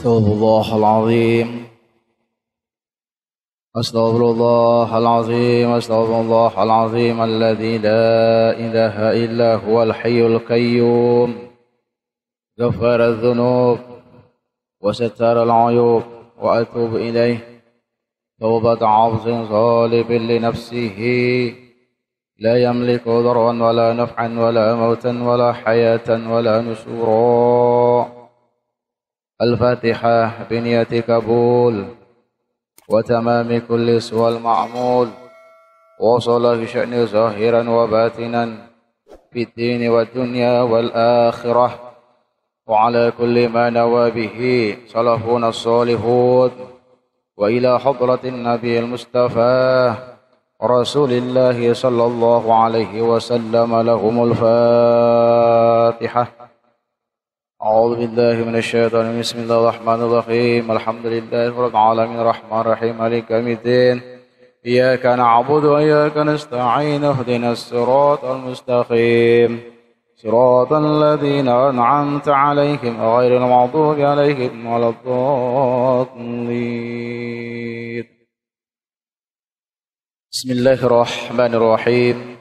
أستغفر الله العظيم أستغفر الله العظيم أستغفر الله العظيم الذي لا إله إلا هو الحي القيوم غفر الذنوب وستر العيوب وأتوب إليه توبة عبد ظالم لنفسه لا يملك ضرا ولا نفعا ولا موتا ولا حياة ولا نشورا. الفاتحة بنية قبول وتمام كل سوى المعمول وصل في شأن ظاهرا وباطنا في الدين والدنيا والآخرة وعلى كل ما نوى به سلفنا الصالحون وإلى حضرة النبي المصطفى رسول الله صلى الله عليه وسلم لهم الفاتحة. أعوذ بالله من الشيطان بسم الله الرحمن الرحيم الحمد لله رب العالمين الرحمن الرحيم مالك يوم الدين إياك نعبد وإياك نستعين اهدنا الصراط المستقيم صراط الذين أنعمت عليهم غير المغضوب عليهم ولا الضالين. بسم الله الرحمن الرحيم.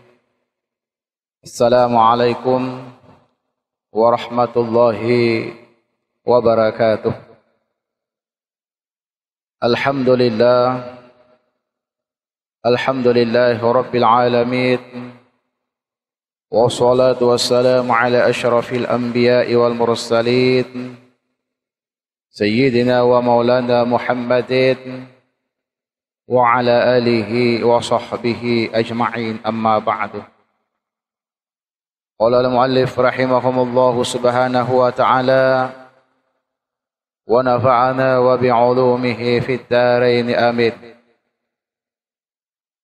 السلام عليكم warahmatullahi wabarakatuh. Alhamdulillah Alhamdulillahi rabbil alamin wassalatu wassalamu ala asyrafil anbiya'i wal mursalin sayyidina wa maulana Muhammadin wa ala alihi wa sahbihi ajma'in amma ba'du. Qala al-muallif rahimahumullahu subhanahu wa ta'ala wa nafa'ana wa bi'ulumihi fid dharain amin.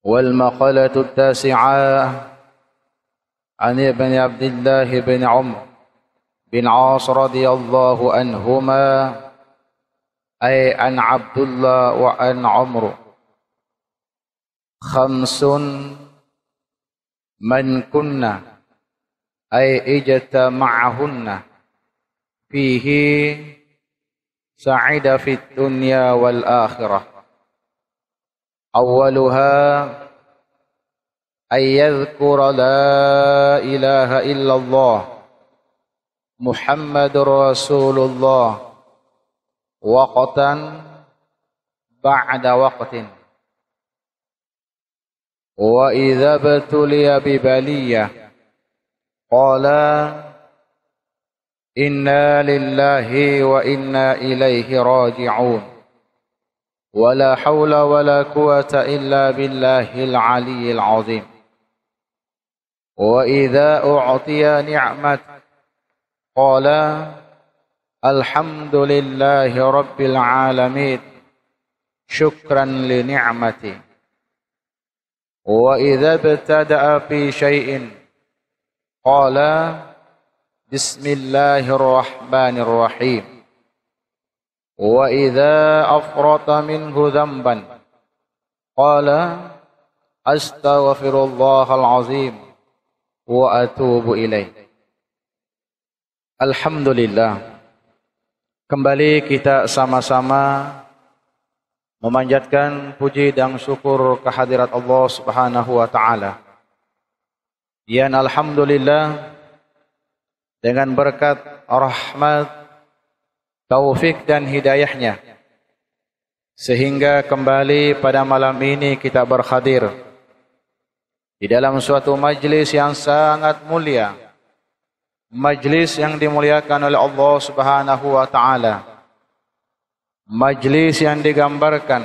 Wal maqalatu at-tasi'ah an ibn Abdullah bin Umar bin As radhiyallahu anhuma ay an Abdullah wa an Umar khamsun man kunna ay ijtama'ahunna fihi sa'ida fid dunya wal akhirah. Awwaluha ay yadhkura la ilaha illallah Muhammadur Rasulullah waqtan ba'da waqtin wa idza batuliya bi baliyah qala inna lillahi wa inna ilaihi raji'un wa la hawla wa la quwwata illa billahil aliyyil azim. Wa idza u'tiya ni'mat qala alhamdulillahi rabbil alamin syukran li ni'mati. Wa idza ibtada'a fi syai'in qala bismillahirrahmanirrahim. Wa idza afrata minhu dhanban qala astaghfirullahal azim wa atubu ilaih. Alhamdulillah, kembali kita sama-sama memanjatkan puji dan syukur kehadirat Allah Subhanahu wa taala. Yan alhamdulillah, dengan berkat rahmat, taufik dan hidayahnya, sehingga kembali pada malam ini kita berhadir di dalam suatu majlis yang sangat mulia, majlis yang dimuliakan oleh Allah Subhanahu wa taala, majlis yang digambarkan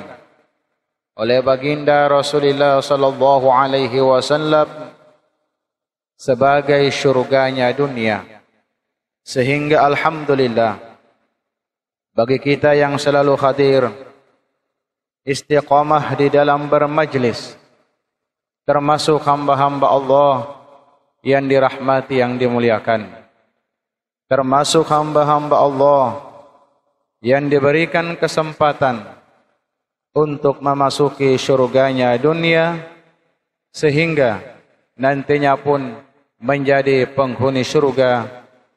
oleh baginda Rasulullah sallallahu alaihi wasallam sebagai syurganya dunia. Sehingga alhamdulillah, bagi kita yang selalu hadir istiqamah di dalam bermajlis, termasuk hamba-hamba Allah yang dirahmati, yang dimuliakan, termasuk hamba-hamba Allah yang diberikan kesempatan untuk memasuki syurganya dunia, sehingga nantinya pun menjadi penghuni surga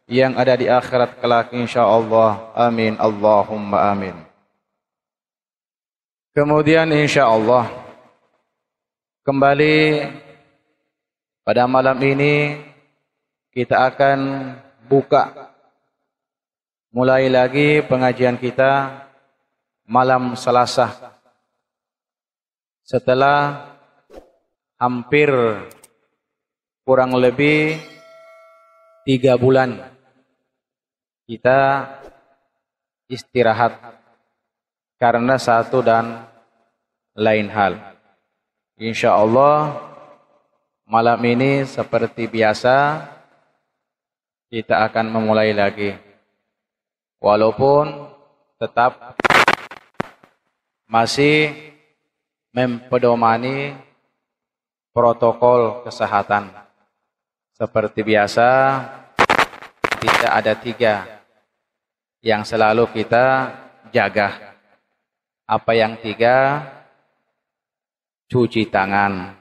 yang ada di akhirat kelak insyaallah. Amin Allahumma amin. Kemudian insyaallah kembali pada malam ini kita akan buka mulai lagi pengajian kita malam Selasa. Setelah hampir kurang lebih 3 bulan kita istirahat karena satu dan lain hal. Insya Allah malam ini seperti biasa kita akan memulai lagi. Walaupun tetap masih mempedomani protokol kesehatan. Seperti biasa, tidak ada 3 yang selalu kita jaga. Apa yang 3? Cuci tangan.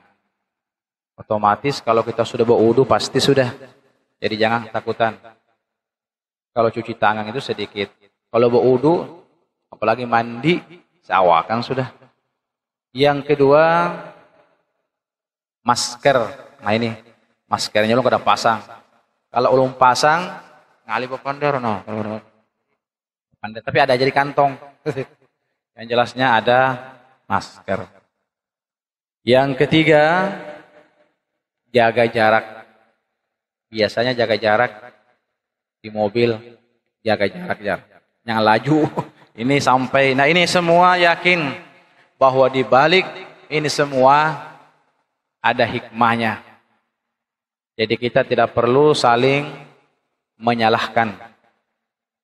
Otomatis kalau kita sudah berwudu pasti sudah. Jadi jangan takutan. Kalau cuci tangan itu sedikit. Kalau berwudu, apalagi mandi, seawakan sudah. Yang kedua, masker. Nah ini, maskernya lu kada pasang. Kalau ulun pasang, ngali pepandar no. Tapi ada jadi kantong. Yang jelasnya ada masker. Yang ketiga, jaga jarak. Biasanya jaga jarak di mobil, jaga jarak. Yang laju, ini sampai. Nah ini semua yakin bahwa di balik ini semua ada hikmahnya. Jadi kita tidak perlu saling menyalahkan.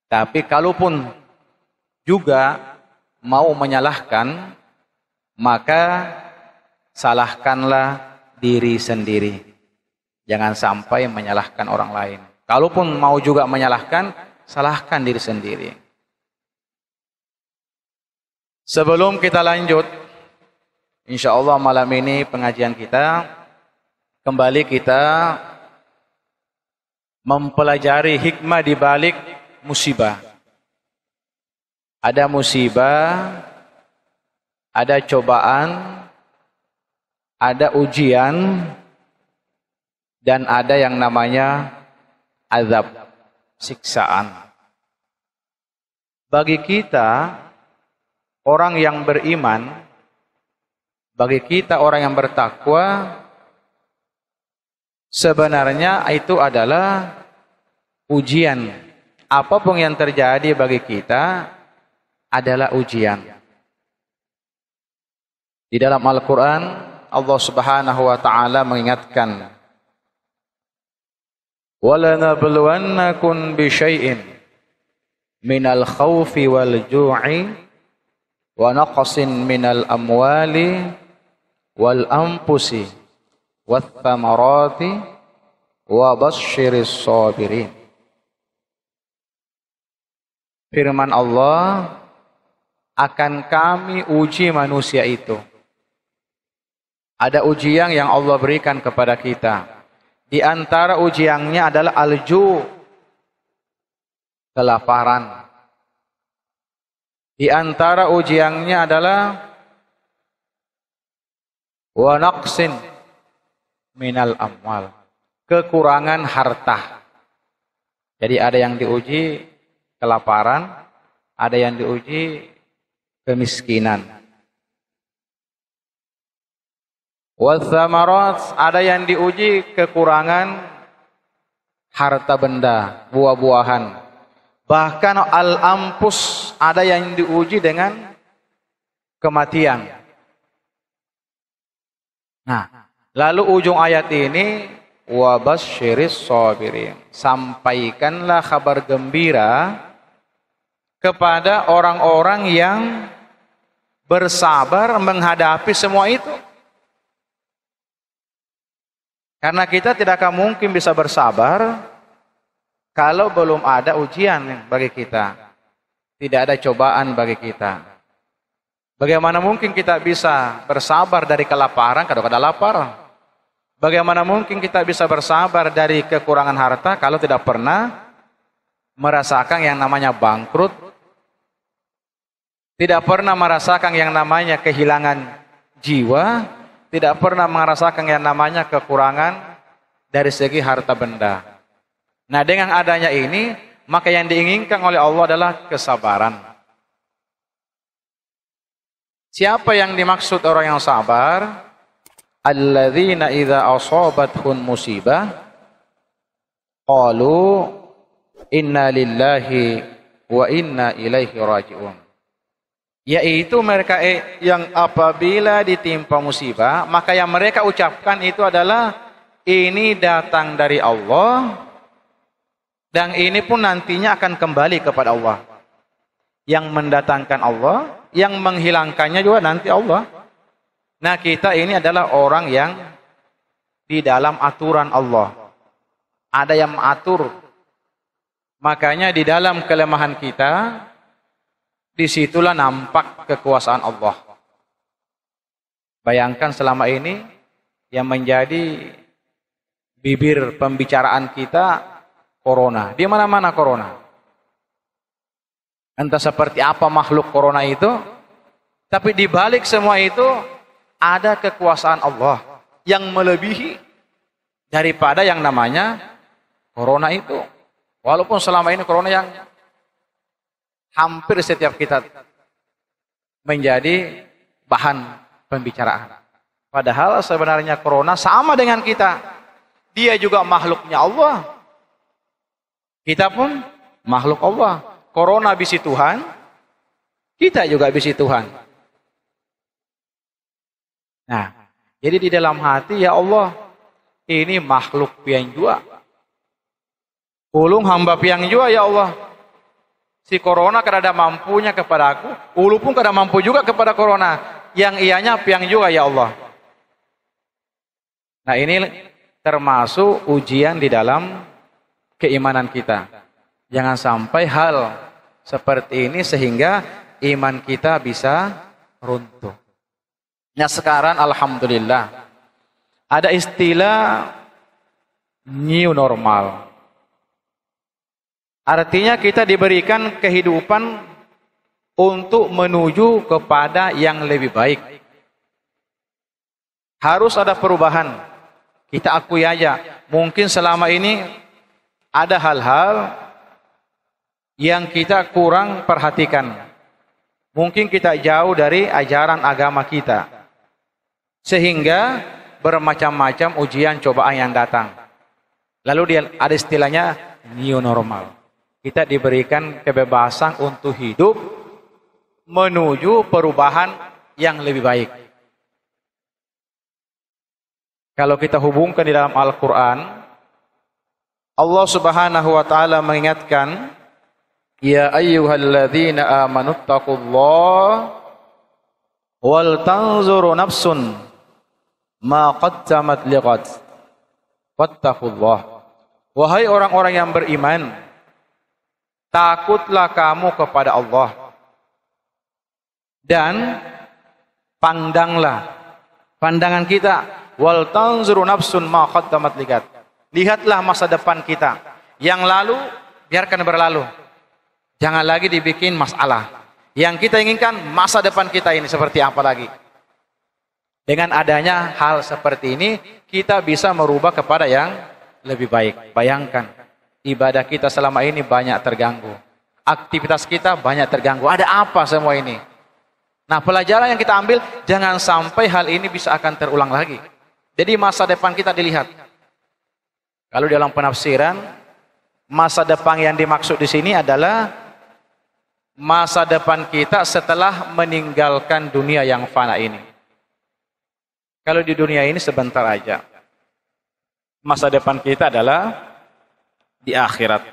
Tapi kalaupun juga mau menyalahkan, maka salahkanlah diri sendiri. Jangan sampai menyalahkan orang lain. Kalaupun mau juga menyalahkan, salahkan diri sendiri. Sebelum kita lanjut, insya Allah malam ini pengajian kita, kembali kita mempelajari hikmah di balik musibah. Ada musibah, ada cobaan, ada ujian, dan ada yang namanya azab, siksaan. Bagi kita, orang yang beriman, bagi kita orang yang bertakwa, sebenarnya itu adalah ujian. Apapun yang terjadi bagi kita adalah ujian. Di dalam Al-Quran, Allah Subhanahu wa Ta'ala mengingatkan, وَلَنَبْلُوَنَّكُمْ بِشَيْءٍ مِنَ الْخَوْفِ وَالْجُوعِ وَنَقْصٍ مِنَ الْأَمْوَالِ وَالْأَنْفُسِ وَالثَّمَرَاتِ وَبَشِّرِ الصَّابِرِينَ. Firman Allah, akan kami uji manusia itu. Ada ujian yang Allah berikan kepada kita. Di antara ujiannya adalah alju, kelaparan. Di antara ujiannya adalah wa naqsin minal amwal, kekurangan harta. Jadi ada yang diuji kelaparan, ada yang diuji kemiskinan. Wathamarat, ada yang diuji kekurangan harta benda, buah-buahan. Bahkan al-ampus, ada yang diuji dengan kematian. Nah, lalu ujung ayat ini, wa basyiris sabirin, sampaikanlah kabar gembira kepada orang-orang yang bersabar menghadapi semua itu. Karena kita tidak akan mungkin bisa bersabar kalau belum ada ujian bagi kita. Tidak ada cobaan bagi kita. Bagaimana mungkin kita bisa bersabar dari kelaparan kalau ada lapar? Bagaimana mungkin kita bisa bersabar dari kekurangan harta kalau tidak pernah merasakan yang namanya bangkrut, tidak pernah merasakan yang namanya kehilangan jiwa, tidak pernah merasakan yang namanya kekurangan dari segi harta benda. Nah, dengan adanya ini, maka yang diinginkan oleh Allah adalah kesabaran. Siapa yang dimaksud orang yang sabar? Alladzina idza asabathum musibah qalu inna lillahi wa inna ilaihi raji'un. Yaitu mereka yang apabila ditimpa musibah, maka yang mereka ucapkan itu adalah ini datang dari Allah dan ini pun nantinya akan kembali kepada Allah. Yang mendatangkan Allah, yang menghilangkannya juga nanti Allah. Nah, kita ini adalah orang yang di dalam aturan Allah. Ada yang mengatur. Makanya di dalam kelemahan kita, disitulah nampak kekuasaan Allah. Bayangkan selama ini yang menjadi bibir pembicaraan kita corona. Di mana-mana corona. Entah seperti apa makhluk corona itu, tapi di balik semua itu ada kekuasaan Allah yang melebihi daripada yang namanya corona itu. Walaupun selama ini corona yang hampir setiap kita menjadi bahan pembicaraan. Padahal sebenarnya corona sama dengan kita. Dia juga makhluknya Allah. Kita pun makhluk Allah. Corona bisi Tuhan, kita juga bisi Tuhan. Nah, jadi di dalam hati, ya Allah, ini makhluk pian jua. Ulung hamba piang jua, ya Allah. Si corona kada mampunya kepada aku, ulu pun kada mampu juga kepada corona. Yang ianya piang juga, ya Allah. Nah, ini termasuk ujian di dalam keimanan kita. Jangan sampai hal seperti ini sehingga iman kita bisa runtuh. Nah, sekarang alhamdulillah ada istilah new normal. Artinya kita diberikan kehidupan untuk menuju kepada yang lebih baik. Harus ada perubahan. Kita akui aja, mungkin selama ini ada hal-hal yang kita kurang perhatikan. Mungkin kita jauh dari ajaran agama kita. Sehingga bermacam-macam ujian cobaan yang datang. Lalu dia ada istilahnya new normal. Kita diberikan kebebasan untuk hidup menuju perubahan yang lebih baik. Kalau kita hubungkan di dalam Al-Quran, Allah Subhanahu wa Ta'ala mengingatkan, ya ayyuhalladzina amanuttaqullaha wal tanzuru nafsun ma qaddamat liqad wattaqullah. Wahai orang-orang yang beriman, takutlah kamu kepada Allah dan pandanglah, pandangan kita, wal tanzuru nafsun ma qaddamat liqad. Lihatlah masa depan kita. Yang lalu biarkan berlalu. Jangan lagi dibikin masalah. Yang kita inginkan masa depan kita ini seperti apa lagi. Dengan adanya hal seperti ini, kita bisa merubah kepada yang lebih baik. Bayangkan, ibadah kita selama ini banyak terganggu. Aktivitas kita banyak terganggu. Ada apa semua ini? Nah, pelajaran yang kita ambil, jangan sampai hal ini bisa akan terulang lagi. Jadi masa depan kita dilihat. Kalau dalam penafsiran, masa depan yang dimaksud di sini adalah masa depan kita setelah meninggalkan dunia yang fana ini. Kalau di dunia ini sebentar aja. Masa depan kita adalah di akhirat.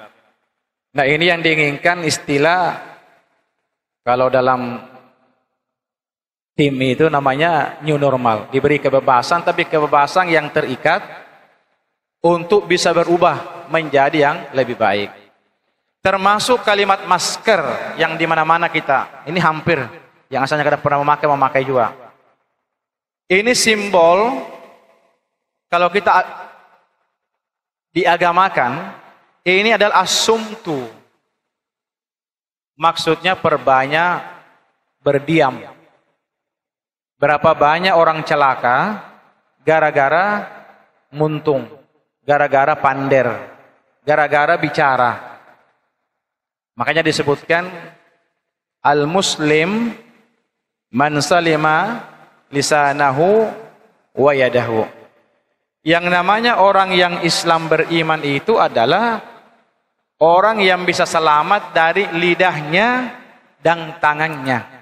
Nah, ini yang diinginkan istilah, kalau dalam tim itu namanya new normal. Diberi kebebasan, tapi kebebasan yang terikat untuk bisa berubah menjadi yang lebih baik. Termasuk kalimat masker yang di mana-mana kita. Ini hampir yang asalnya kita pernah memakai juga. Ini simbol kalau kita diagamakan, ini adalah asumtu Maksudnya perbanyak berdiam. Berapa banyak orang celaka gara-gara muntung, gara-gara pander, gara-gara bicara. Makanya disebutkan al-muslim man salima lisanahu wa yadahu. Yang namanya orang yang Islam beriman itu adalah orang yang bisa selamat dari lidahnya dan tangannya.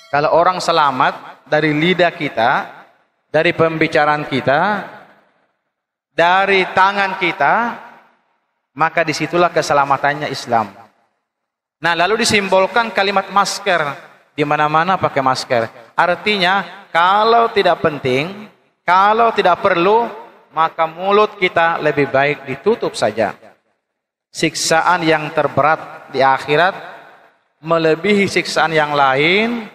Kalau orang selamat dari lidah kita, dari pembicaraan kita, dari tangan kita, maka disitulah keselamatannya Islam. Nah, lalu disimbolkan kalimat masker. Di mana-mana pakai masker. Artinya, kalau tidak penting, kalau tidak perlu, maka mulut kita lebih baik ditutup saja. Siksaan yang terberat di akhirat melebihi siksaan yang lain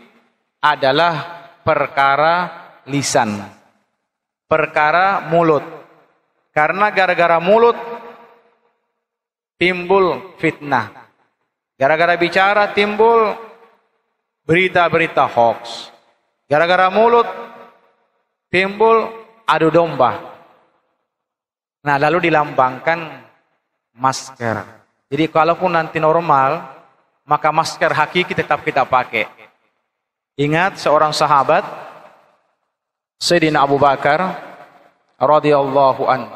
adalah perkara lisan, perkara mulut. Karena gara-gara mulut timbul fitnah, gara-gara bicara timbul berita-berita hoax, gara-gara mulut timbul adu domba. Nah, lalu dilambangkan masker. Jadi kalaupun nanti normal, maka masker hakiki tetap kita pakai. Ingat seorang sahabat, Sayyidina Abu Bakar radhiyallahu anhu.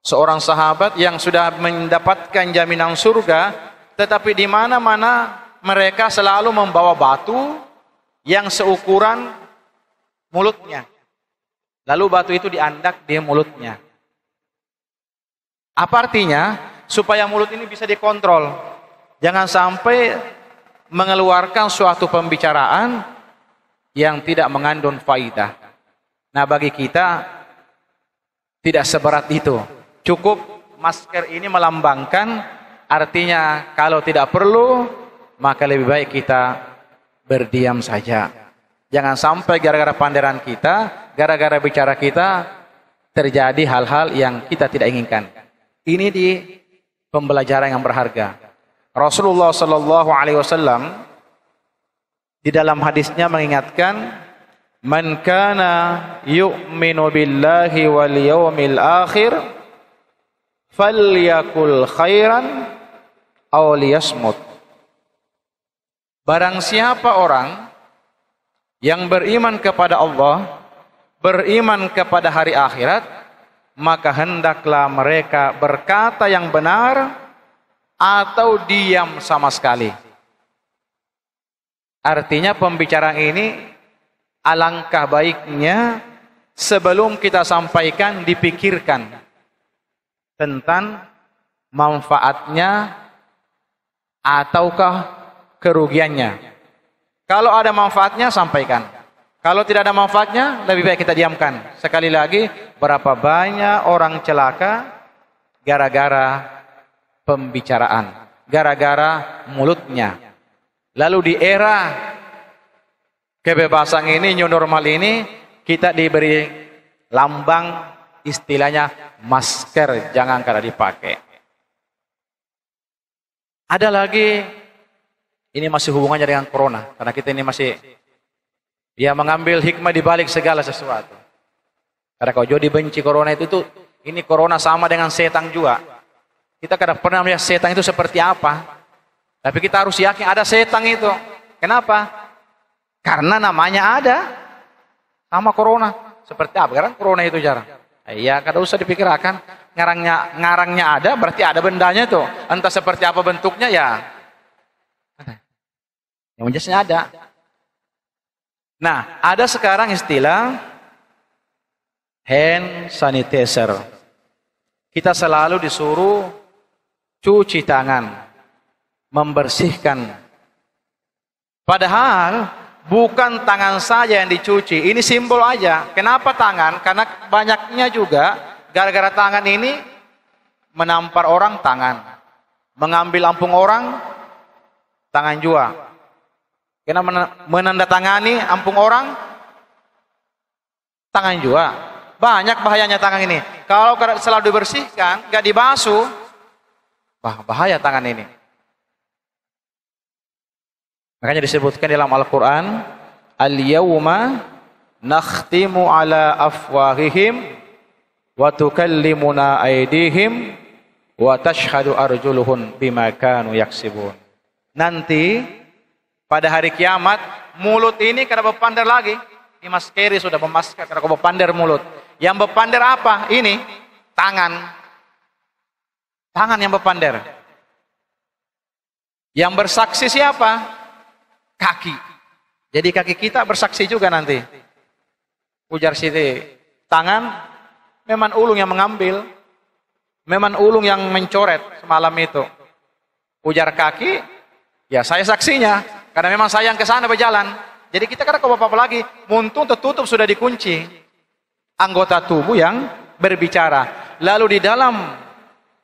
Seorang sahabat yang sudah mendapatkan jaminan surga, tetapi di mana-mana mereka selalu membawa batu yang seukuran mulutnya. Lalu batu itu diandak di mulutnya. Apa artinya? Supaya mulut ini bisa dikontrol. Jangan sampai mengeluarkan suatu pembicaraan yang tidak mengandung faidah. Nah, bagi kita tidak seberat itu. Cukup masker ini melambangkan, artinya kalau tidak perlu, maka lebih baik kita berdiam saja. Jangan sampai gara-gara panderan kita, gara-gara bicara kita, terjadi hal-hal yang kita tidak inginkan. Ini di pembelajaran yang berharga. Rasulullah sallallahu alaihi wasallam di dalam hadisnya mengingatkan, man kana yu'minu billahi wal yawmil akhir falyakul khairan aw liyasmut. Barang siapa orang yang beriman kepada Allah, beriman kepada hari akhirat, maka hendaklah mereka berkata yang benar atau diam sama sekali. Artinya pembicaraan ini alangkah baiknya sebelum kita sampaikan dipikirkan tentang manfaatnya ataukah kerugiannya. Kalau ada manfaatnya sampaikan. Kalau tidak ada manfaatnya lebih baik kita diamkan. Sekali lagi, berapa banyak orang celaka gara-gara pembicaraan, gara-gara mulutnya. Lalu di era kebebasan ini, new normal ini, kita diberi lambang istilahnya masker, jangan kada dipakai. Ada lagi, ini masih hubungannya dengan corona, karena kita ini masih mengambil hikmah di balik segala sesuatu. Karena kalau jadi benci corona itu tuh, ini corona sama dengan setan juga. Kita kadang pernah melihat setan itu seperti apa. Tapi kita harus yakin ada setan itu. Kenapa? Karena namanya ada. Sama corona. Seperti apa? Karena corona itu jarang. Iya, kada usah dipikirkan. Ngarangnya ada, berarti ada bendanya tuh. Entah seperti apa bentuknya ya. Yang jelasnya ada. Nah, ada sekarang istilah hand sanitizer. Kita selalu disuruh cuci tangan, membersihkan. Padahal bukan tangan saja yang dicuci, ini simbol aja. Kenapa tangan? Karena banyaknya juga gara-gara tangan ini menampar orang tangan, mengambil ampung orang tangan juga. Karena menandatangani ampung orang tangan juga. Banyak bahayanya tangan ini. Kalau selalu dibersihkan, gak dibasuh, bahaya tangan ini. Makanya disebutkan dalam Al-Quran, al-yawma nakhtimu ala afwahihim wa tukallimuna aydihim wa tashhadu arjuluhum bima kanu yaksibun. Nanti pada hari kiamat mulut ini kada berpandar lagi. Ini Mas Keri sudah memastikan kada berpandar mulut. Yang berpandar apa? Ini tangan. Tangan yang berpandar. Yang bersaksi siapa? Kaki. Jadi kaki kita bersaksi juga nanti. Ujar Siti, tangan memang ulung yang mengambil. Memang ulung yang mencoret semalam itu. Ujar kaki, ya saya saksinya. Karena memang saya yang ke sana berjalan. Jadi kita kada kau apa-apa lagi. Muntung tertutup sudah dikunci. Anggota tubuh yang berbicara. Lalu di dalam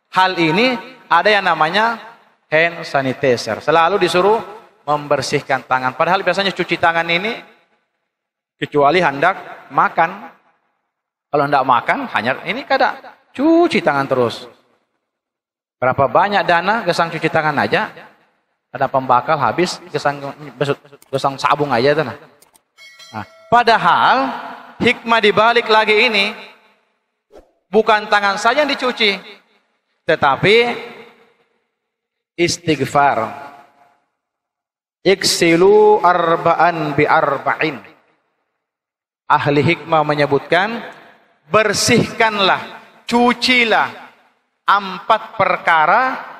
hal ini ada yang namanya hand sanitizer. Selalu disuruh membersihkan tangan. Padahal biasanya cuci tangan ini kecuali hendak makan. Kalau hendak makan hanya ini kada cuci tangan terus. Berapa banyak dana gesang cuci tangan aja. Ada pembakal habis gesang sabung aja tuh. Nah, padahal hikmah dibalik lagi ini bukan tangan saja yang dicuci, tetapi istighfar. Iksilu arba'an bi arba'in. Ahli hikmah menyebutkan, bersihkanlah, cucilah 4 perkara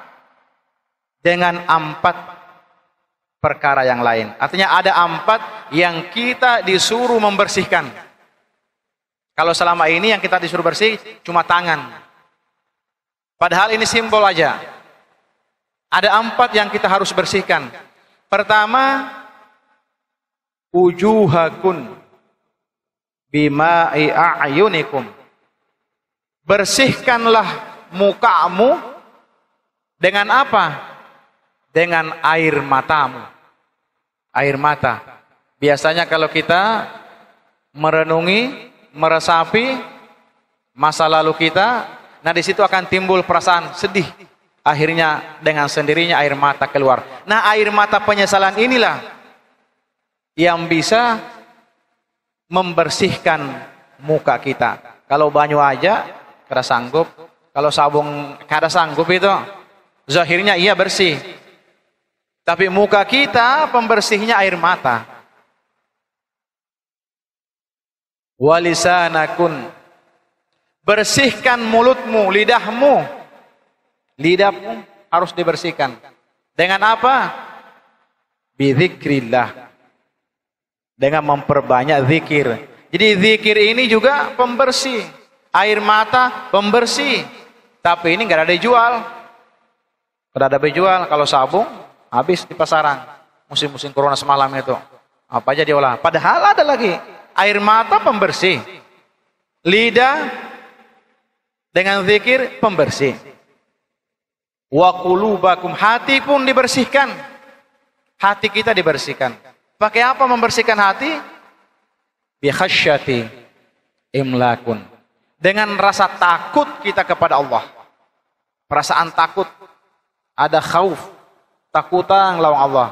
dengan 4 perkara yang lain. Artinya ada 4 yang kita disuruh membersihkan. Kalau selama ini yang kita disuruh bersih cuma tangan. Padahal ini simbol aja. Ada 4 yang kita harus bersihkan. Pertama, wujuhakun bima'i a'yunikum. Bersihkanlah mukamu dengan apa? Dengan air matamu. Air mata. Biasanya kalau kita merenungi, meresapi masa lalu kita, nah di situ akan timbul perasaan sedih. Akhirnya dengan sendirinya air mata keluar. Nah, air mata penyesalan inilah yang bisa membersihkan muka kita. Kalau banyu aja kada sanggup, kalau sabung kada sanggup itu. Zahirnya iya bersih. Tapi muka kita pembersihnya air mata. Walisanakun. Bersihkan mulutmu, lidahmu. Lidahmu harus dibersihkan. Dengan apa? Bidzikrillah. Dengan memperbanyak zikir. Jadi zikir ini juga pembersih. Air mata pembersih. Tapi ini nggak ada dijual. Nggak ada dijual. Kalau sabung habis di pasaran. Musim-musim corona semalam itu. Apa aja diolah. Padahal ada lagi. Air mata pembersih. Lidah dengan zikir pembersih. Wa qulubakum, hati pun dibersihkan. Hati kita dibersihkan. Pakai apa membersihkan hati? Bi khasyati imlakun. Dengan rasa takut kita kepada Allah. Perasaan takut. Ada khauf, takutan lawan Allah.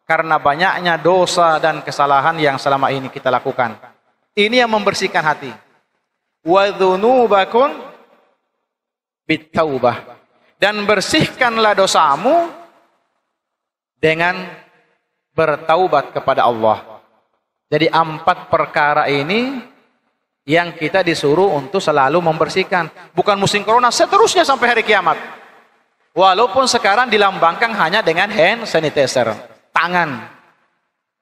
Karena banyaknya dosa dan kesalahan yang selama ini kita lakukan. Ini yang membersihkan hati. Wa dzunubakum bitaubah. Dan bersihkanlah dosamu dengan bertaubat kepada Allah. Jadi 4 perkara ini yang kita disuruh untuk selalu membersihkan. Bukan musim corona, seterusnya sampai hari kiamat. Walaupun sekarang dilambangkan hanya dengan hand sanitizer, tangan.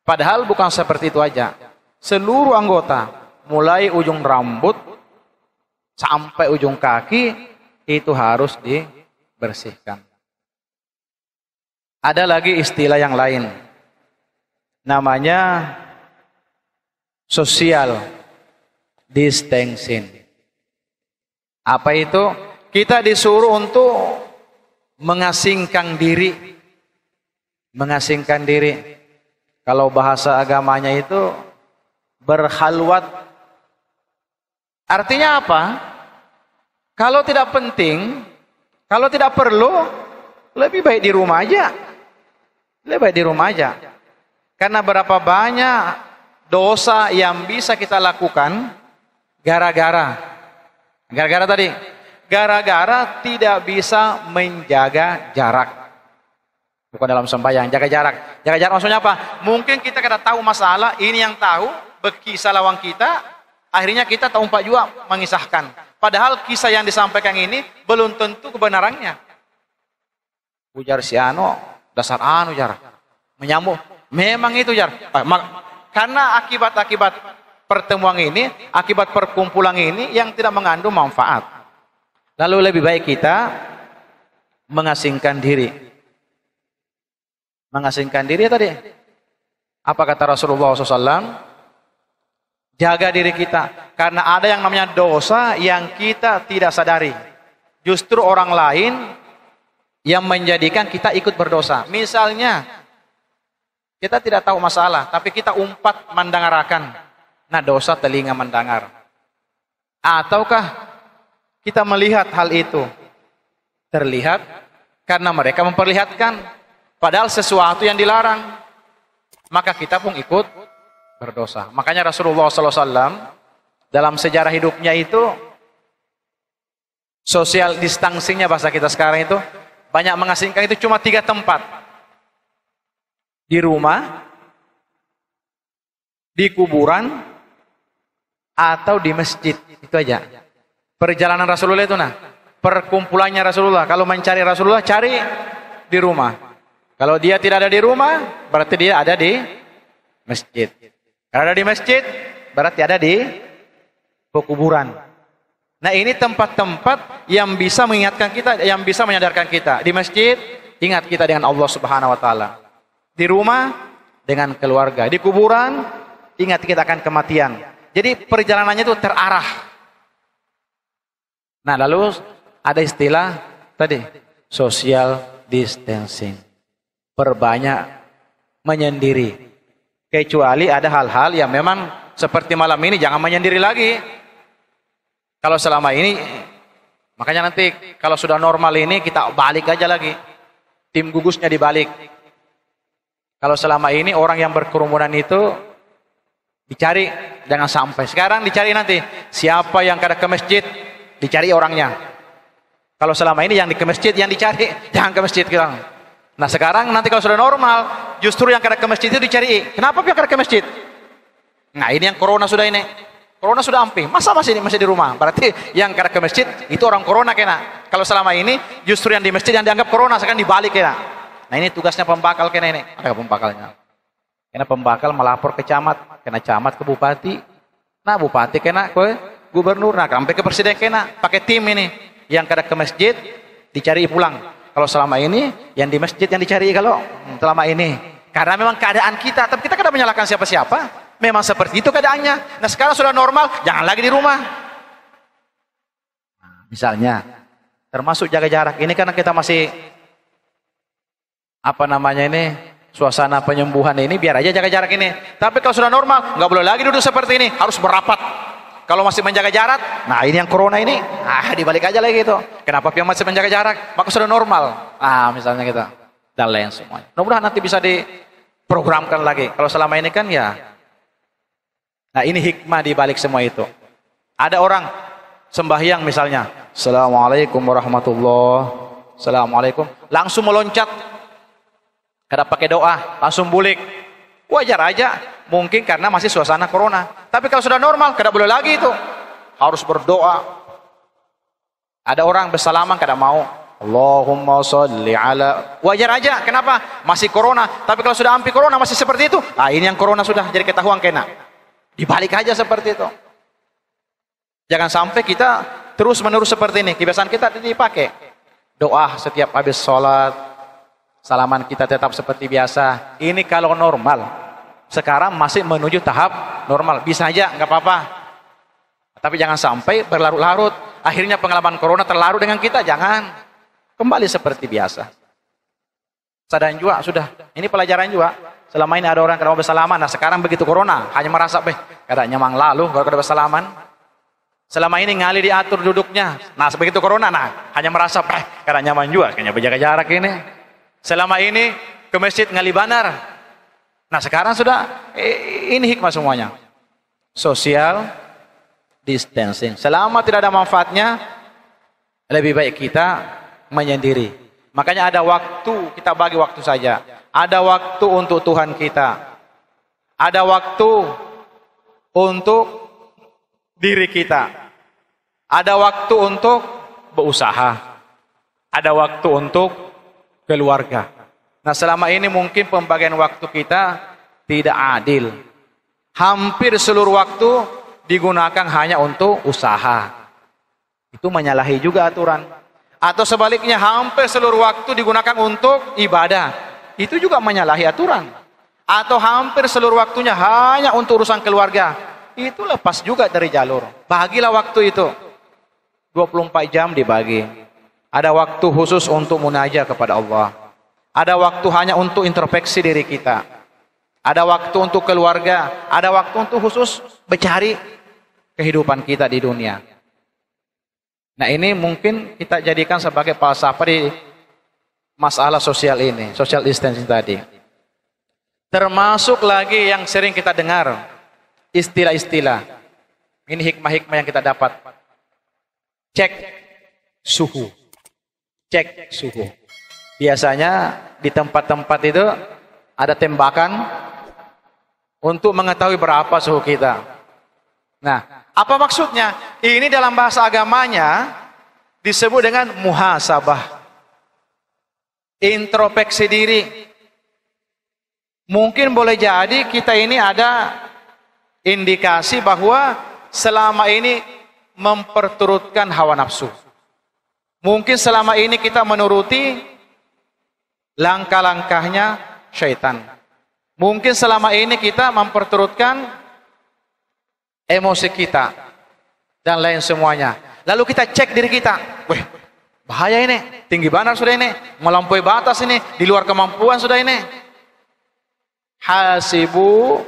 Padahal bukan seperti itu aja. Seluruh anggota, mulai ujung rambut sampai ujung kaki, itu harus dibersihkan. Ada lagi istilah yang lain. Namanya social distancing. Apa itu? Kita disuruh untuk mengasingkan diri. Mengasingkan diri. Kalau bahasa agamanya itu berhalwat. Artinya apa? Kalau tidak penting, kalau tidak perlu, lebih baik di rumah aja. Lebih baik di rumah aja. Karena berapa banyak dosa yang bisa kita lakukan gara-gara tadi, gara-gara tidak bisa menjaga jarak. Bukan dalam sembahyang, jaga jarak. Jaga jarak maksudnya apa? Mungkin kita kada tahu masalah, ini yang tahu berkisah lawang kita, akhirnya kita tak juga mengisahkan. Padahal kisah yang disampaikan ini belum tentu kebenarannya. Ujar si Ano, dasar anu jar, menyambung. Memang itu jar. Karena akibat-akibat pertemuan ini, akibat perkumpulan ini yang tidak mengandung manfaat. Lalu lebih baik kita mengasingkan diri. Mengasingkan diri tadi. Apa kata Rasulullah SAW? Jaga diri kita. Karena ada yang namanya dosa yang kita tidak sadari. Justru orang lain yang menjadikan kita ikut berdosa. Misalnya, kita tidak tahu masalah, tapi kita umpat mendengarakan. Nah, dosa telinga mendengar. Ataukah kita melihat hal itu terlihat karena mereka memperlihatkan. Padahal sesuatu yang dilarang, maka kita pun ikut berdosa. Makanya Rasulullah SAW dalam sejarah hidupnya itu social distancingnya bahasa kita sekarang itu banyak mengasingkan itu cuma 3 tempat: di rumah, di kuburan, atau di masjid. Itu aja. Perjalanan Rasulullah itu perkumpulannya Rasulullah. Kalau mencari Rasulullah, cari di rumah. Kalau dia tidak ada di rumah, berarti dia ada di masjid. Kalau ada di masjid, berarti ada di kuburan. Nah, ini tempat-tempat yang bisa mengingatkan kita, yang bisa menyadarkan kita. Di masjid, ingat kita dengan Allah Subhanahu wa taala. Di rumah, dengan keluarga. Di kuburan, ingat kita akan kematian. Jadi perjalanannya itu terarah. Nah, lalu ada istilah tadi, social distancing. Perbanyak menyendiri. Kecuali ada hal-hal yang memang seperti malam ini jangan menyendiri lagi. Kalau selama ini, makanya nanti kalau sudah normal ini kita balik aja lagi. Tim gugusnya dibalik. Kalau selama ini orang yang berkerumunan itu dicari, jangan sampai. Sekarang dicari nanti siapa yang kada ke masjid, dicari orangnya. Kalau selama ini yang ke masjid yang dicari, jangan ke masjid kita. Nah, sekarang nanti kalau sudah normal, justru yang kada ke masjid itu dicari. Kenapa yang kada ke masjid? Nah, ini yang corona sudah ini. Corona sudah ampi. Masa masih di rumah? Berarti yang kada ke masjid itu orang corona kena. Kalau selama ini justru yang di masjid yang dianggap corona, sekarang dibalik kena. Nah, ini tugasnya pembakal kena ini. Ada pembakalnya. Kena pembakal melapor ke camat, kena camat ke bupati. Nah, bupati kena ke gubernur, nah sampai ke presiden kena. Pakai tim ini. Yang kada ke masjid dicari pulang. Kalau selama ini yang di masjid yang dicari kalau selama ini. Karena memang keadaan kita, tapi kita kada menyalahkan siapa-siapa. Memang seperti itu keadaannya. Nah, sekarang sudah normal, jangan lagi di rumah. Nah, misalnya, termasuk jaga jarak. Ini karena kita masih suasana penyembuhan ini, biar aja jaga jarak ini. Tapi kalau sudah normal, nggak boleh lagi duduk seperti ini, harus berapat. Kalau masih menjaga jarak, nah ini yang corona ini, dibalik aja lagi itu. Kenapa yang masih menjaga jarak? Maka sudah normal. Misalnya kita dan lain semuanya. Mudah-mudahan nanti bisa diprogramkan lagi. Kalau selama ini kan ya. Nah, ini hikmah di balik semua itu. Ada orang sembahyang misalnya, Assalamualaikum warahmatullahi wabarakatuh. Assalamualaikum. Langsung meloncat. Kada pakai doa, langsung bulik. Wajar aja. Mungkin karena masih suasana corona. Tapi kalau sudah normal, kada boleh lagi itu. Harus berdoa. Ada orang bersalaman kada mau. Allahumma sholli ala. Wajar aja. Kenapa? Masih corona. Tapi kalau sudah ampi corona masih seperti itu. Ini yang corona sudah jadi ketahuan kena. Dibalik aja seperti itu. Jangan sampai kita terus menerus seperti ini. Kebiasaan kita dipakai. Doa setiap habis sholat. Salaman kita tetap seperti biasa. Ini kalau normal. Sekarang masih menuju tahap normal. Bisa aja, nggak apa-apa. Tapi jangan sampai berlarut-larut. Akhirnya pengalaman corona terlarut dengan kita. Jangan. Kembali seperti biasa. Sadar juga, sudah. Ini pelajaran juga. Selama ini ada orang yang mau bersalaman. Nah, sekarang begitu corona. Hanya merasa, kadang nyamang lalu kalau kada bersalaman. Selama ini ngali diatur duduknya. Nah, begitu corona, hanya merasa, kadang nyaman juga. Kayaknya berjaga jarak ini. Selama ini ke masjid ngali banar. Nah sekarang sudah ini hikmah semuanya. Social distancing. Selama tidak ada manfaatnya, lebih baik kita menyendiri. Makanya ada waktu, kita bagi waktu saja. Ada waktu untuk Tuhan kita. Ada waktu untuk diri kita. Ada waktu untuk berusaha. Ada waktu untuk keluarga. Nah selama ini mungkin pembagian waktu kita tidak adil. Hampir seluruh waktu digunakan hanya untuk usaha. Itu menyalahi juga aturan. Atau sebaliknya hampir seluruh waktu digunakan untuk ibadah. Itu juga menyalahi aturan. Atau hampir seluruh waktunya hanya untuk urusan keluarga. Itu lepas juga dari jalur. Bagilah waktu itu. 24 jam dibagi. Ada waktu khusus untuk munajat kepada Allah. Ada waktu hanya untuk introspeksi diri kita. Ada waktu untuk keluarga. Ada waktu untuk khusus mencari kehidupan kita di dunia. Nah ini mungkin kita jadikan sebagai falsafah di masalah sosial ini. Social distancing tadi. Termasuk lagi yang sering kita dengar. Istilah-istilah. Ini hikmah-hikmah yang kita dapat. Cek suhu. Cek suhu. Biasanya di tempat-tempat itu ada tembakan untuk mengetahui berapa suhu kita. Nah, apa maksudnya? Ini dalam bahasa agamanya disebut dengan muhasabah. Introspeksi diri. Mungkin boleh jadi kita ini ada indikasi bahwa selama ini memperturutkan hawa nafsu. Mungkin selama ini kita menuruti langkah-langkahnya syaitan. Mungkin selama ini kita memperturutkan emosi kita dan lain semuanya. Lalu kita cek diri kita. Weh, bahaya ini, tinggi benar sudah ini, melampaui batas ini, di luar kemampuan sudah ini. Hasibu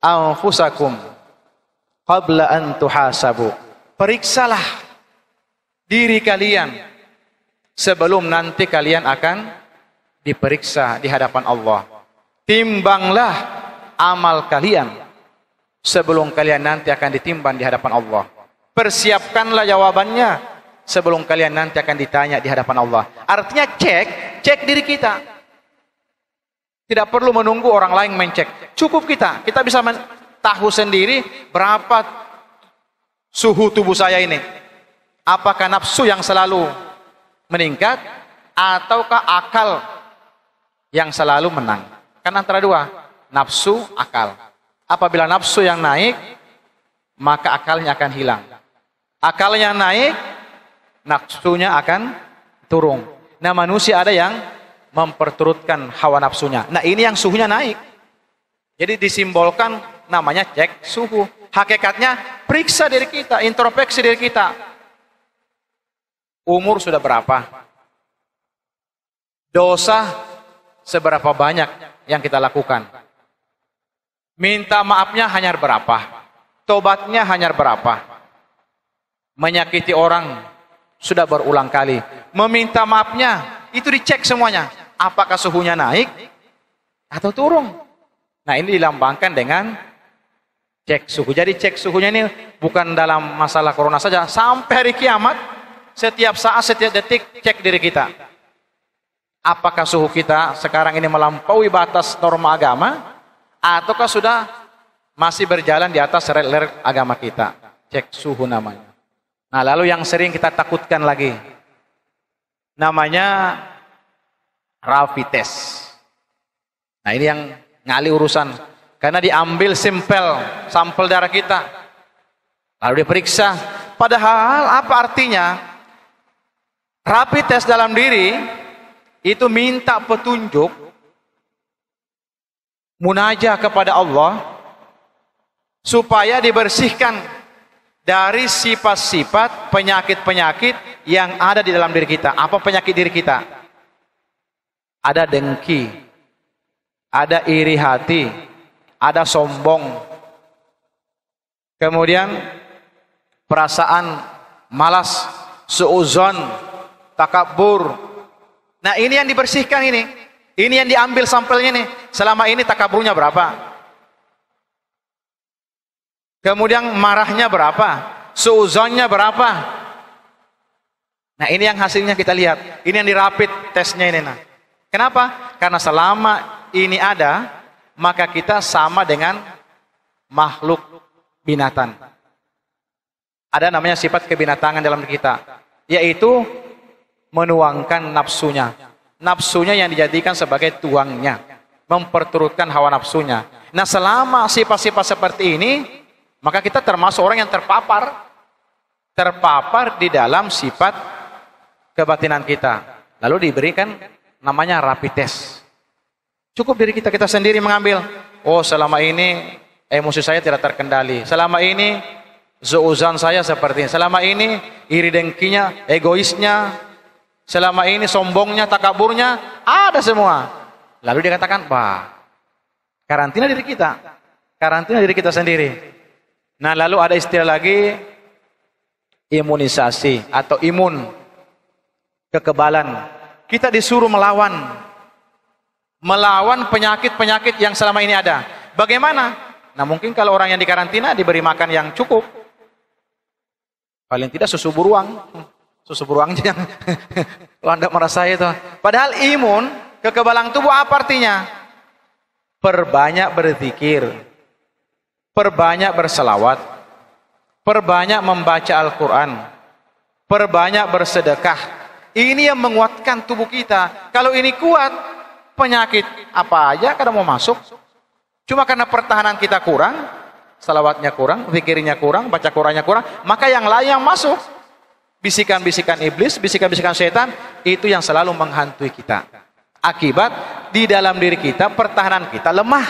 anfusakum qabla an tuhasabu. Periksalah diri kalian sebelum nanti kalian akan diperiksa di hadapan Allah. Timbanglah amal kalian sebelum kalian nanti akan ditimbang di hadapan Allah. Persiapkanlah jawabannya sebelum kalian nanti akan ditanya di hadapan Allah. Artinya cek diri kita. Tidak perlu menunggu orang lain mencek. Cukup kita bisa tahu sendiri berapa suhu tubuh saya ini. Apakah nafsu yang selalu meningkat ataukah akal yang selalu menang? Kan antara dua, nafsu, akal. Apabila nafsu yang naik, maka akalnya akan hilang. Akalnya naik, nafsunya akan turun. Nah manusia ada yang memperturutkan hawa nafsunya. Nah ini yang suhunya naik. Jadi disimbolkan namanya cek suhu. Hakikatnya periksa diri kita, introspeksi diri kita. Umur sudah berapa? Dosa seberapa banyak yang kita lakukan? Minta maafnya hanya berapa? Tobatnya hanya berapa? Menyakiti orang sudah berulang kali. Meminta maafnya itu dicek semuanya. Apakah suhunya naik atau turun? Nah ini dilambangkan dengan cek suhu. Jadi cek suhunya ini bukan dalam masalah corona saja. Sampai hari kiamat. Setiap saat, setiap detik, cek diri kita. Apakah suhu kita sekarang ini melampaui batas norma agama? Ataukah sudah masih berjalan di atas rel agama kita? Cek suhu namanya. Nah lalu yang sering kita takutkan lagi. Namanya rapid test. Nah ini yang ngali urusan. Karena diambil sampel darah kita. Lalu diperiksa. Padahal apa artinya? Rapid test dalam diri itu minta petunjuk munajah kepada Allah supaya dibersihkan dari sifat-sifat penyakit-penyakit yang ada di dalam diri kita. Apa penyakit diri kita? Ada dengki, ada iri hati, ada sombong, kemudian perasaan malas, suudzon, takabur. Nah ini yang dibersihkan ini. Ini yang diambil sampelnya nih. Selama ini takaburnya berapa? Kemudian marahnya berapa? Suuzonnya berapa? Nah ini yang hasilnya kita lihat. Ini yang dirapid tesnya ini. Nah. Kenapa? Karena selama ini ada, maka kita sama dengan makhluk binatang. Ada namanya sifat kebinatangan dalam diri kita, yaitu menuangkan nafsunya. Nafsunya yang dijadikan sebagai tuangnya, memperturutkan hawa nafsunya. Nah selama sifat-sifat seperti ini, maka kita termasuk orang yang terpapar di dalam sifat kebatinan kita. Lalu diberikan namanya rapid test. Cukup diri kita sendiri mengambil. Oh selama ini emosi saya tidak terkendali. Selama ini zuuzan saya seperti ini. Selama ini iri dengkinya, egoisnya. Selama ini sombongnya, takaburnya, ada semua. Lalu dia katakan, karantina diri kita. Karantina diri kita sendiri. Nah lalu ada istilah lagi, imunisasi atau imun. Kekebalan. Kita disuruh melawan penyakit-penyakit yang selama ini ada. Bagaimana? Nah mungkin kalau orang yang dikarantina diberi makan yang cukup. Paling tidak susu beruang yang kalau Anda merasa itu. Padahal imun, kekebalan tubuh apa artinya? Perbanyak berzikir, perbanyak berselawat, perbanyak membaca Al-Quran, perbanyak bersedekah. Ini yang menguatkan tubuh kita. Kalau ini kuat, penyakit apa aja kadang mau masuk. Cuma karena pertahanan kita kurang, salawatnya kurang, zikirnya kurang, baca Qurannya kurang, maka yang lain yang masuk. Bisikan-bisikan iblis, bisikan-bisikan setan, itu yang selalu menghantui kita. Akibat di dalam diri kita, pertahanan kita lemah.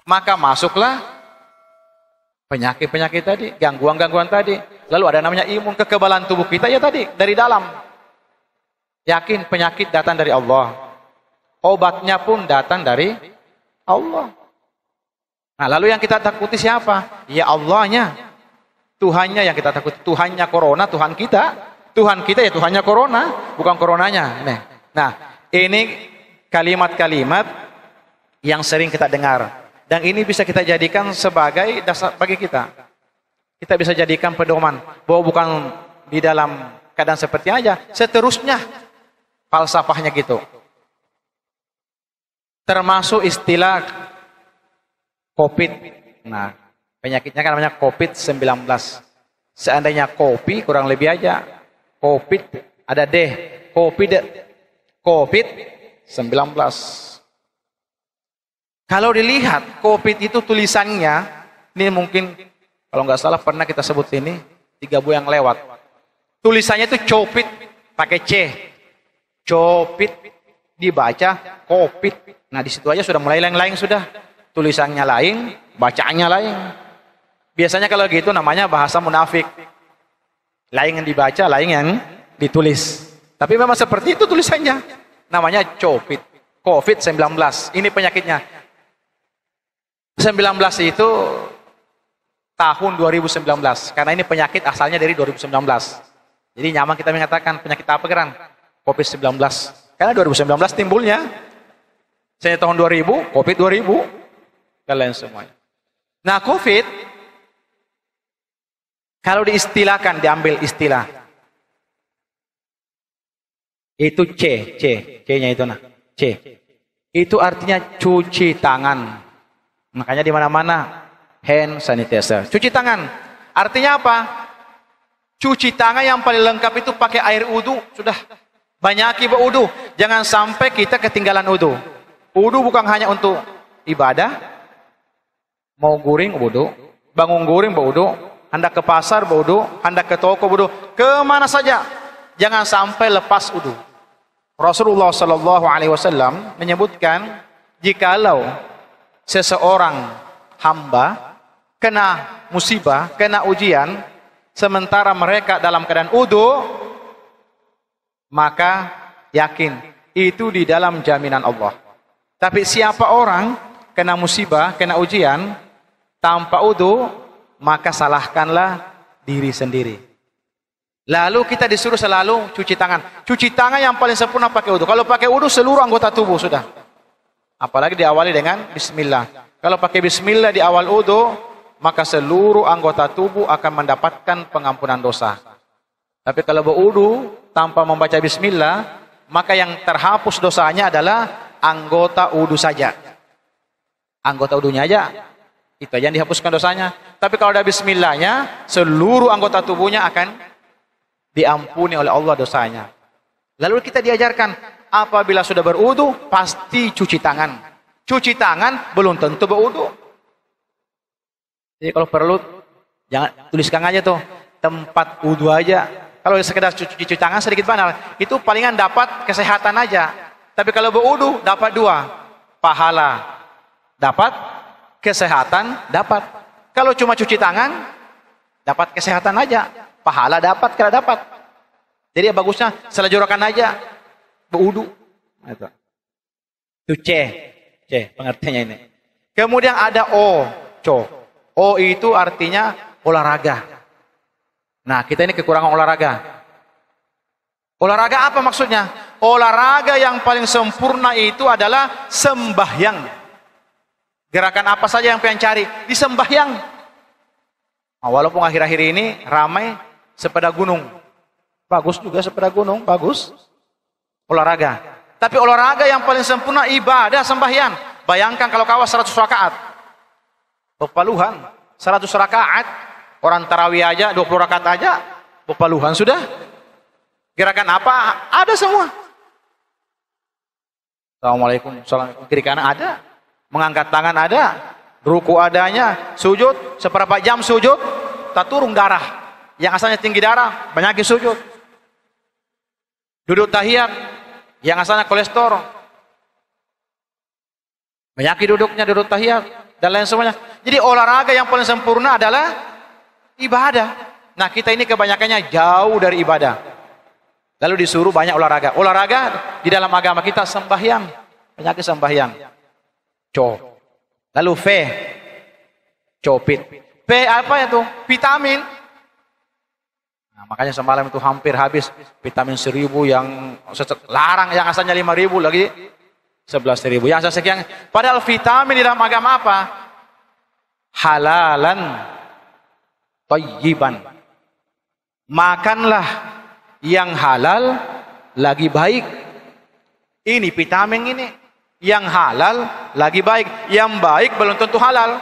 Maka masuklah penyakit-penyakit tadi, gangguan-gangguan tadi. Lalu ada namanya imun, kekebalan tubuh kita ya tadi, dari dalam. Yakin penyakit datang dari Allah. Obatnya pun datang dari Allah. Nah lalu yang kita takuti siapa? Ya Allahnya. Tuhannya yang kita takuti. Tuhannya corona, Tuhan kita. Tuhan kita ya Tuhannya corona, bukan coronanya. Nah ini kalimat-kalimat yang sering kita dengar. Dan ini bisa kita jadikan sebagai dasar bagi kita. Kita bisa jadikan pedoman. Bahwa bukan di dalam keadaan seperti aja. Seterusnya falsafahnya gitu. Termasuk istilah COVID. Nah, penyakitnya kan namanya COVID-19. Seandainya kopi kurang lebih aja. COVID ada D. COVID-19. Kalau dilihat COVID itu tulisannya, ini mungkin kalau nggak salah pernah kita sebut ini 3 bulan yang lewat. Tulisannya itu COVID pakai C. COVID dibaca COVID. Nah di situ aja sudah mulai lain-lain sudah. Tulisannya lain, bacaannya lain. Biasanya kalau gitu namanya bahasa munafik. Lain yang dibaca, lain yang ditulis. Tapi memang seperti itu tulisannya. Namanya COVID-19. Ini penyakitnya. 19 itu tahun 2019. Karena ini penyakit asalnya dari 2019. Jadi nyaman kita mengatakan penyakit apa geran? COVID-19. Karena 2019 timbulnya. Saya tahun 2000, COVID 2000. Kalian semuanya. Nah COVID, kalau diistilahkan, diambil istilah. Itu C-nya itu nah. C. Itu artinya cuci tangan. Makanya di mana-mana hand sanitizer. Cuci tangan. Artinya apa? Cuci tangan yang paling lengkap itu pakai air wudu. Sudah banyaki berwudu. Jangan sampai kita ketinggalan wudu. Wudu bukan hanya untuk ibadah. Mau guring wudu, bangun guring wudu, hendak ke pasar wudu, hendak ke toko wudu, kemana saja. Jangan sampai lepas wudu. Rasulullah Shallallahu Alaihi Wasallam menyebutkan, jikalau seseorang hamba kena musibah, kena ujian, sementara mereka dalam keadaan wudu, maka yakin itu di dalam jaminan Allah. Tapi siapa orang kena musibah, kena ujian tanpa wudu, maka salahkanlah diri sendiri. Lalu kita disuruh selalu cuci tangan. Cuci tangan yang paling sempurna pakai wudu. Kalau pakai wudu seluruh anggota tubuh sudah. Apalagi diawali dengan bismillah. Kalau pakai bismillah di awal wudu, maka seluruh anggota tubuh akan mendapatkan pengampunan dosa. Tapi kalau berwudu tanpa membaca bismillah, maka yang terhapus dosanya adalah anggota wudu saja. Anggota wudunya aja, itu aja yang dihapuskan dosanya. Tapi kalau ada bismillahnya, seluruh anggota tubuhnya akan diampuni oleh Allah dosanya. Lalu kita diajarkan, apabila sudah berwudu, pasti cuci tangan. Cuci tangan belum tentu berwudu. Jadi kalau perlu, jangan tuliskan aja tuh, tempat wudu aja. Kalau sekedar cuci tangan sedikit banal, itu palingan dapat kesehatan aja. Tapi kalau berwudu, dapat dua. Pahala dapat, kesehatan dapat. Kalau cuma cuci tangan, dapat kesehatan aja. Pahala dapat, kira dapat. Jadi bagusnya selajurakan aja, berwudu. Itu C pengertiannya ini. Kemudian ada O, O itu artinya olahraga. Nah, kita ini kekurangan olahraga. Olahraga apa maksudnya? Olahraga yang paling sempurna itu adalah sembahyang. Gerakan apa saja yang pengen cari? Di sembahyang. Nah, walaupun akhir-akhir ini ramai sepeda gunung. Bagus juga sepeda gunung, bagus. Olahraga. Tapi olahraga yang paling sempurna ibadah sembahyang. Bayangkan kalau kawas 100 rakaat. Bepaluhan. 100 rakaat. Orang tarawih aja, 20 rakaat aja. Bepaluhan sudah. Gerakan apa? Ada semua. Assalamualaikum. Assalamualaikum. Kiri kanan ada. Mengangkat tangan ada. Ruku adanya. Sujud. Seberapa jam sujud. Tak turun darah. Yang asalnya tinggi darah, banyakin sujud. Duduk tahiyat, yang asalnya kolesterol, banyakin duduknya, duduk tahiyat, dan lain semuanya. Jadi olahraga yang paling sempurna adalah ibadah. Nah, kita ini kebanyakannya jauh dari ibadah. Lalu disuruh banyak olahraga. Olahraga di dalam agama kita sembahyang, banyakin sembahyang. Lalu V, copit. P apa itu? Vitamin. Nah, makanya semalam itu hampir habis vitamin 1000 yang larang, yang asalnya 5000 lagi 11.000. Yang sekian. Padahal vitamin di dalam agama apa? Halalan thayyiban. Makanlah yang halal lagi baik. Ini vitamin ini. Yang halal lagi baik. Yang baik belum tentu halal.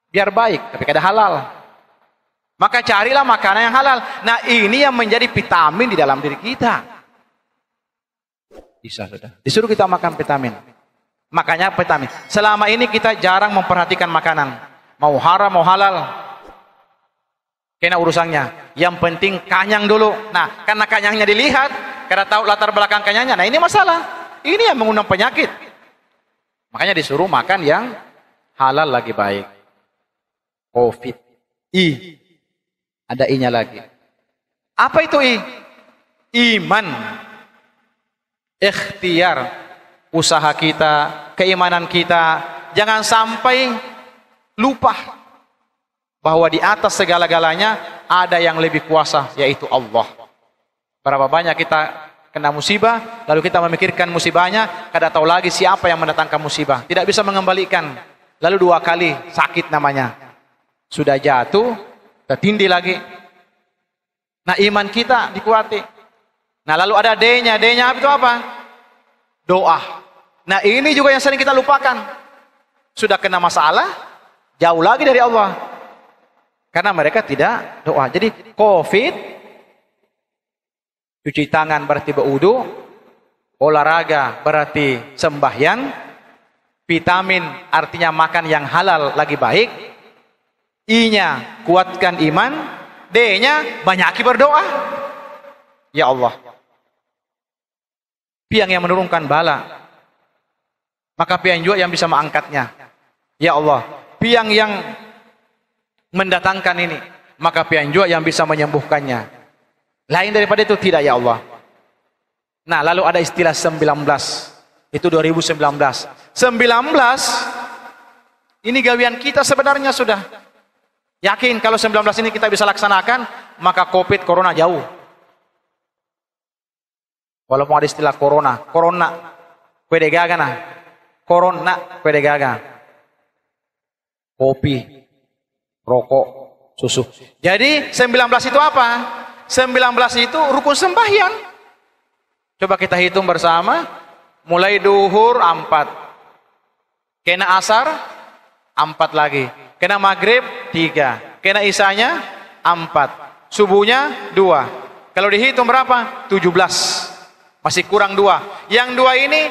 Biar baik, tapi kada halal. Maka carilah makanan yang halal. Nah, ini yang menjadi vitamin di dalam diri kita. Bisa sudah. Disuruh kita makan vitamin. Makanya vitamin. Selama ini kita jarang memperhatikan makanan. Mau haram, mau halal. Kena urusannya. Yang penting kanyang dulu. Nah, karena kanyangnya dilihat, karena tahu latar belakang kanyangnya. Nah, ini masalah. Ini yang mengundang penyakit. Makanya disuruh makan yang halal lagi baik. COVID. Ada I-nya lagi. Apa itu I? Iman. Ikhtiar. Usaha kita, keimanan kita. Jangan sampai lupa bahwa di atas segala-galanya ada yang lebih kuasa, yaitu Allah. Berapa banyak kita kena musibah, lalu kita memikirkan musibahnya, kada tahu lagi siapa yang mendatangkan musibah. Tidak bisa mengembalikan. Lalu 2 kali sakit namanya. Sudah jatuh, tertindih lagi. Nah, iman kita dikuati. Nah, lalu ada D-nya. D-nya itu apa? Doa. Nah, ini juga yang sering kita lupakan. Sudah kena masalah, jauh lagi dari Allah. Karena mereka tidak doa. Jadi, COVID, cuci tangan berarti berwudu, olahraga berarti sembahyang, vitamin artinya makan yang halal lagi baik, I-nya kuatkan iman, D-nya banyaki berdoa. Ya Allah, piang yang menurunkan bala, maka piang juga yang bisa mengangkatnya. Ya Allah, piang yang mendatangkan ini, maka piang juga yang bisa menyembuhkannya. Lain daripada itu tidak, ya Allah. Nah, lalu ada istilah 19. Itu 2019. 19 ini gawian kita sebenarnya sudah. Yakin kalau 19 ini kita bisa laksanakan, maka COVID, corona jauh. Walaupun ada istilah corona, kwede gaga nah. Corona, kwede gaga. Kopi, rokok, susu. Jadi 19 itu apa? 19 itu rukun sembahyang. Coba kita hitung bersama. Mulai duhur 4. Kena asar 4 lagi. Kena maghrib 3. Kena isanya 4. Subuhnya 2. Kalau dihitung berapa? 17. Masih kurang 2. Yang 2 ini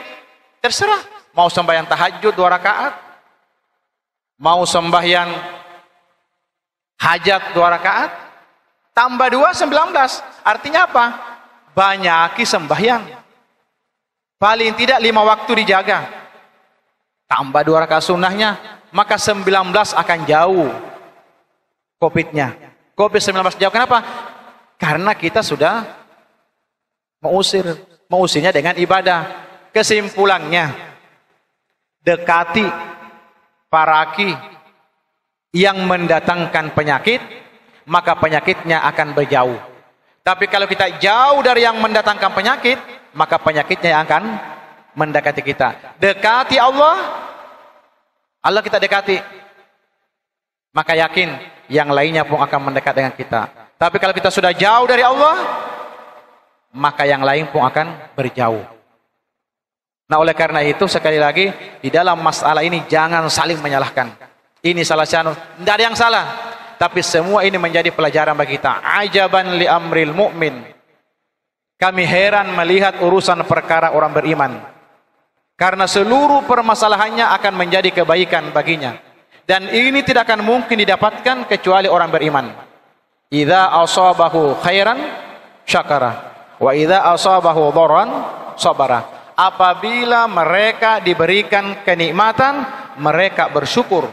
terserah. Mau sembahyang tahajud 2 rakaat. Mau sembahyang hajat 2 rakaat. Tambah 2, 19. Artinya apa? Banyaki sembahyang. Paling tidak 5 waktu dijaga. Tambah 2 rakaat sunnahnya, maka 19 akan jauh COVID-nya. COVID-19 jauh. Kenapa? Karena kita sudah mengusirnya dengan ibadah. Kesimpulannya, dekati, paraki yang mendatangkan penyakit, maka penyakitnya akan berjauh. Tapi kalau kita jauh dari yang mendatangkan penyakit, maka penyakitnya akan mendekati kita. Dekati Allah kita dekati, maka yakin yang lainnya pun akan mendekat dengan kita. Tapi kalau kita sudah jauh dari Allah, maka yang lain pun akan berjauh. Nah, oleh karena itu sekali lagi di dalam masalah ini jangan saling menyalahkan. Ini salah satu, tidak ada yang salah. Tapi semua ini menjadi pelajaran bagi kita. Ajaban li amril mu'min. Kami heran melihat urusan perkara orang beriman. Karena seluruh permasalahannya akan menjadi kebaikan baginya. Dan ini tidak akan mungkin didapatkan kecuali orang beriman. Idza asabahu khairan syakara wa idza asabahu dharran sabara. Apabila mereka diberikan kenikmatan, mereka bersyukur.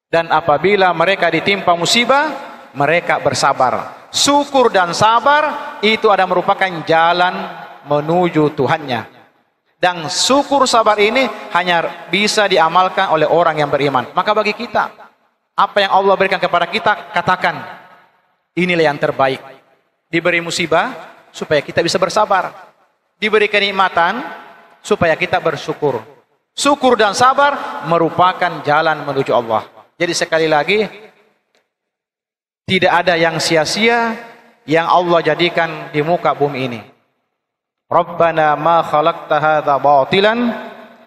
Dan apabila mereka ditimpa musibah, mereka bersabar. Syukur dan sabar itu ada merupakan jalan menuju Tuhannya. Dan syukur sabar ini hanya bisa diamalkan oleh orang yang beriman. Maka bagi kita, apa yang Allah berikan kepada kita, katakan, inilah yang terbaik. Diberi musibah, supaya kita bisa bersabar. Diberi kenikmatan, supaya kita bersyukur. Syukur dan sabar merupakan jalan menuju Allah. Jadi sekali lagi, tidak ada yang sia-sia yang Allah jadikan di muka bumi ini. Rabbana ma khalaqta hadza batilan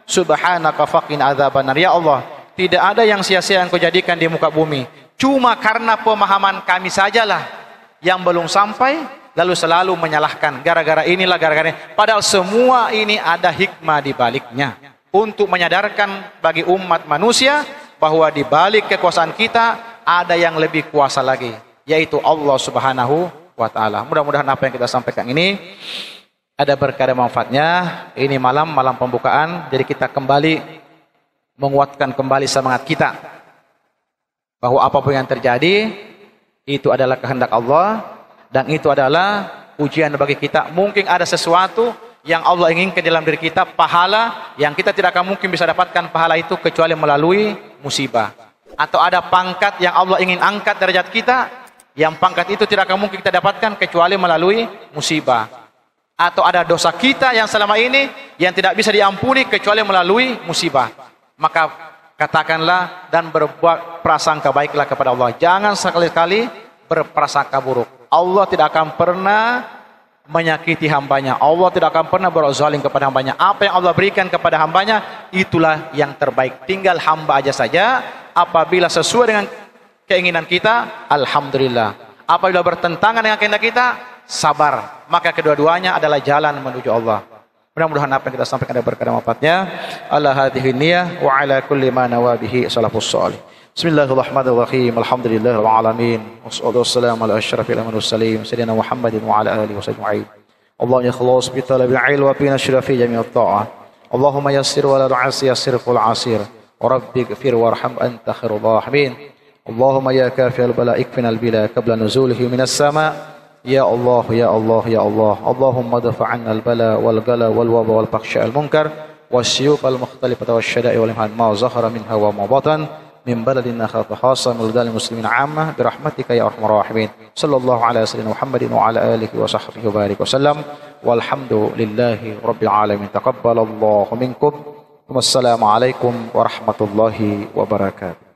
subhanaka faqina adzabannar. Ya Allah, tidak ada yang sia-sia yang Kau jadikan di muka bumi. Cuma karena pemahaman kami sajalah yang belum sampai, lalu selalu menyalahkan. Gara-gara inilah, gara-gara ini. Padahal semua ini ada hikmah di baliknya. Untuk menyadarkan bagi umat manusia bahwa di balik kekuasaan kita ada yang lebih kuasa lagi, yaitu Allah Subhanahu wa Ta'ala. Mudah-mudahan apa yang kita sampaikan ini ada berkah dan manfaatnya. Ini malam pembukaan, jadi kita kembali menguatkan kembali semangat kita bahwa apapun yang terjadi itu adalah kehendak Allah dan itu adalah ujian bagi kita. Mungkin ada sesuatu yang Allah inginkan dalam diri kita, pahala yang kita tidak akan mungkin bisa dapatkan pahala itu kecuali melalui musibah. Atau ada pangkat yang Allah ingin angkat derajat kita, yang pangkat itu tidak akan mungkin kita dapatkan kecuali melalui musibah. Atau ada dosa kita yang selama ini yang tidak bisa diampuni kecuali melalui musibah. Maka katakanlah dan berbuat prasangka baiklah kepada Allah. Jangan sekali-kali berprasangka buruk. Allah tidak akan pernah menyakiti hambanya. Allah tidak akan pernah berbuat zalim kepada hambanya. Apa yang Allah berikan kepada hambanya, itulah yang terbaik. Tinggal hamba aja saja. Apabila sesuai dengan keinginan kita, alhamdulillah. Apabila bertentangan dengan kehendak kita, sabar. Maka kedua-duanya adalah jalan menuju Allah. Mudah-mudahan apa yang kita sampaikan ada berkah dan manfaatnya. Ala hadhihi niyah wa ala kulli ma nawabihi salafus salih. Bismillahirrahmanirrahim. Alhamdulillahirabbil alamin. Wassalatu wassalamu ala asyrafil mursalin sayyidina Muhammadin wa ala alihi wasallam. Allahumma ikhlas bi talabil ilmi wa bi nashri fi jami'at ta'ah. Allahumma yassir wa la tu'assir yassir fil 'asir. Rabbi ighfir warham anta khairur rahimin. Allahumma ya kafiyal bala ikfinal bila qabla nuzulihi minas sama'. Ya Allah, ya Allah, ya Allah. Allahumma dafa'anna al-bala wal gala wal waba wal fakhsha al munkar wasyuq al mukhtalifata wasyada'i wal imhan ma zahara minha wa ma batan min baladina khassa min baladil muslimin 'ammah bi rahmatika ya arhamar rahimin. Sallallahu ala sayyidina Muhammadin wa ala alihi wa sahbihi wa barik wasallam. Walhamdulillahi rabbil alamin. Taqabbalallahu minkum. Wassalamu alaikum warahmatullahi wabarakatuh.